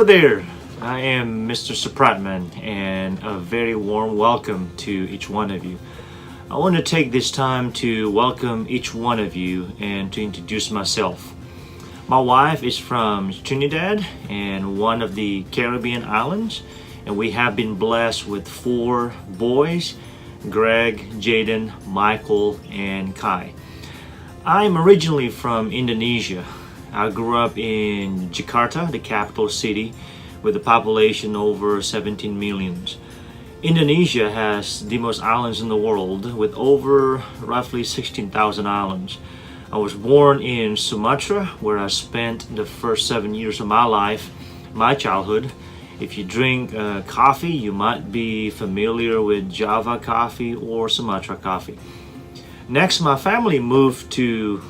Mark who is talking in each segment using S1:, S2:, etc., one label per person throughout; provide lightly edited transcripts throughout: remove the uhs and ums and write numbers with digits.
S1: Hello there, I am Mr. Supratman, and a very warm welcome to each one of you. I want to take this time to welcome each one of you and to introduce myself. My wife is from Trinidad and one of the Caribbean islands, and we have been blessed with 4 boys, Greg, Jaden, Michael, and Kai. I'm originally from Indonesia. I grew up in Jakarta, the capital city, with a population over 17 million. Indonesia has the most islands in the world, with over roughly 16,000 islands. I was born in Sumatra, where I spent the first 7 years of my life, my childhood. If you drink coffee, you might be familiar with Java coffee or Sumatra coffee. Next, my family moved to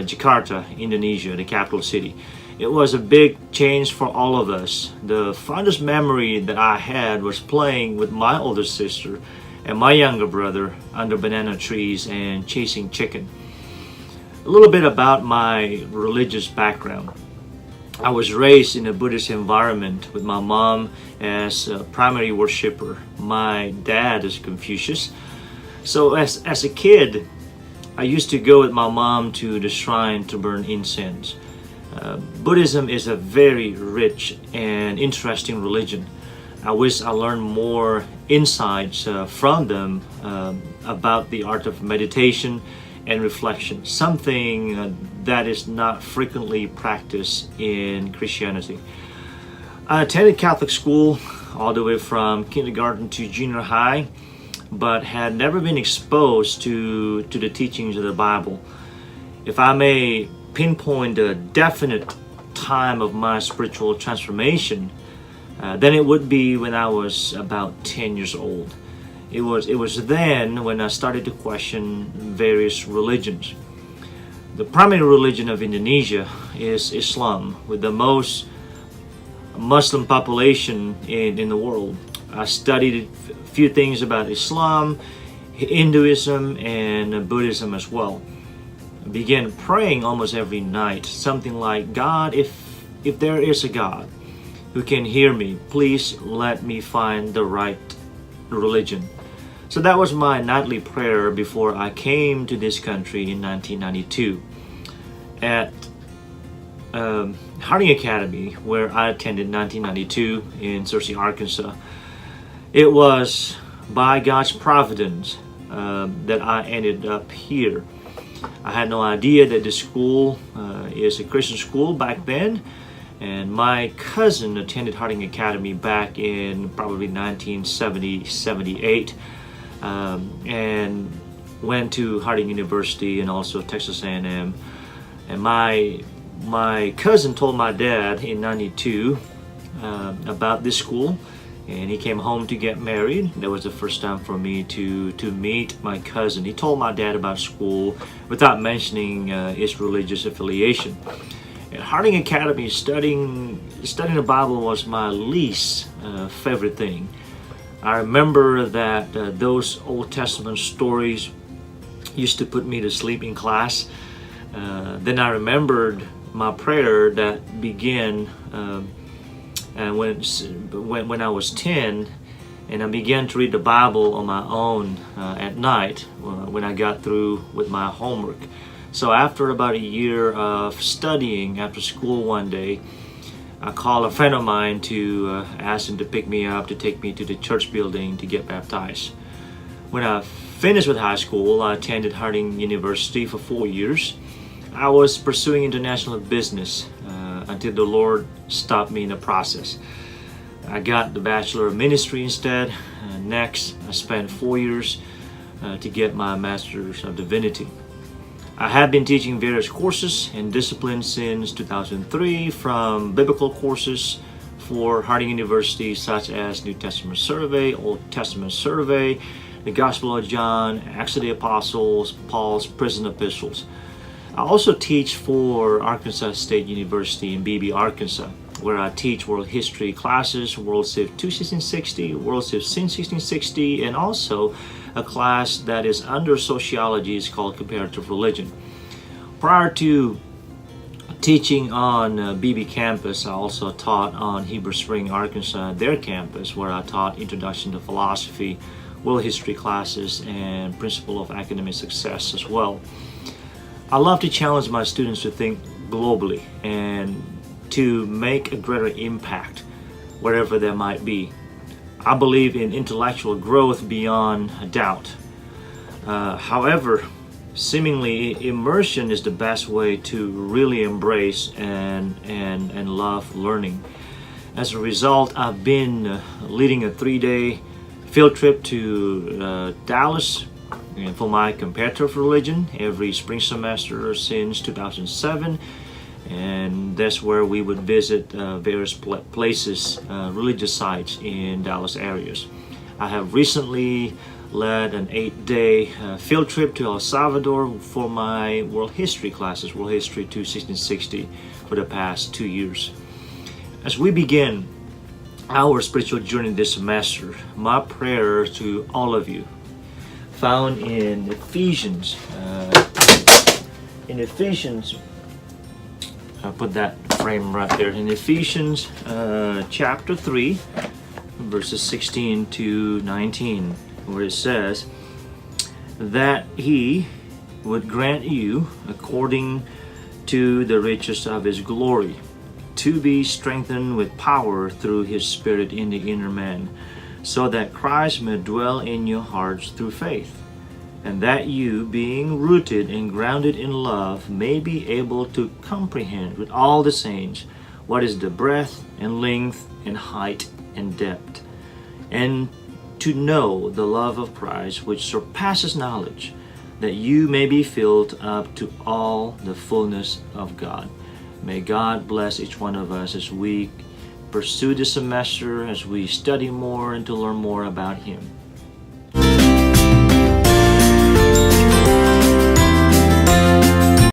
S1: Jakarta, Indonesia, the capital city. It was a big change for all of us. The fondest memory that I had was playing with my older sister and my younger brother under banana trees and chasing chicken. A little bit about my religious background. I was raised in a Buddhist environment with my mom as a primary worshiper. My dad is Confucius. So as a kid, I used to go with my mom to the shrine to burn incense. Buddhism is a very rich and interesting religion. I wish I learned more insights from them about the art of meditation and reflection, something that is not frequently practiced in Christianity. I attended Catholic school all the way from kindergarten to junior high, but had never been exposed to the teachings of the Bible. If I may pinpoint a definite time of my spiritual transformation, then it would be when I was about 10 years old. It was then when I started to question various religions. The primary religion of Indonesia is Islam, with the most Muslim population in the world. I studied a few things about Islam, Hinduism, and Buddhism as well. I began praying almost every night, something like, God, if there is a God who can hear me, please let me find the right religion. So that was my nightly prayer before I came to this country in 1992 at Harding Academy, where I attended 1992 in Searcy, Arkansas. It was by God's providence that I ended up here. I had no idea that the school is a Christian school back then, and my cousin attended Harding Academy back in probably 1970-78, and went to Harding University and also Texas A&M. And my cousin told my dad in 92 about this school, and he came home to get married. That was the first time for me to meet my cousin. He told my dad about school without mentioning his religious affiliation. At Harding Academy, studying the Bible was my least favorite thing. I remember that those Old Testament stories used to put me to sleep in class. Then I remembered my prayer that began and when I was 10, and I began to read the Bible on my own at night when I got through with my homework. So after about a year of studying after school one day, I called a friend of mine to ask him to pick me up, to take me to the church building to get baptized. When I finished with high school, I attended Harding University for 4 years. I was pursuing international business until the Lord stopped me in the process. I got the Bachelor of Ministry instead. Next, I spent 4 years to get my Master's of Divinity. I have been teaching various courses and disciplines since 2003, from biblical courses for Harding University such as New Testament Survey, Old Testament Survey, the Gospel of John, Acts of the Apostles, Paul's prison epistles. I also teach for Arkansas State University in Beebe, Arkansas, where I teach world history classes, World Civ 2 1660, World Civ Sin 1660, and also a class that is under sociology is called comparative religion. Prior to teaching on BB campus. I also taught on Heber Spring, Arkansas, their campus, where I taught Introduction to Philosophy, World History classes, and Principle of Academic Success as well. I love to challenge my students to think globally and to make a greater impact wherever there might be. I believe in intellectual growth beyond a doubt. However, seemingly immersion is the best way to really embrace and love learning. As a result, I've been leading a 3-day field trip to Dallas for my comparative religion every spring semester since 2007, and that's where we would visit various places, religious sites in Dallas areas. I have recently led an 8-day field trip to El Salvador for my World History classes, World History to 1660, for the past 2 years. As we begin our spiritual journey this semester, my prayer to all of you, found in Ephesians, I'll put that frame right there, in Ephesians chapter 3, verses 16 to 19, where it says that He would grant you, according to the riches of His glory, to be strengthened with power through His Spirit in the inner man, so that Christ may dwell in your hearts through faith, and that you, being rooted and grounded in love, may be able to comprehend with all the saints what is the breadth and length and height and depth, and to know the love of Christ which surpasses knowledge, that you may be filled up to all the fullness of God. May God bless each one of us as we pursue this semester, as we study more and to learn more about Him.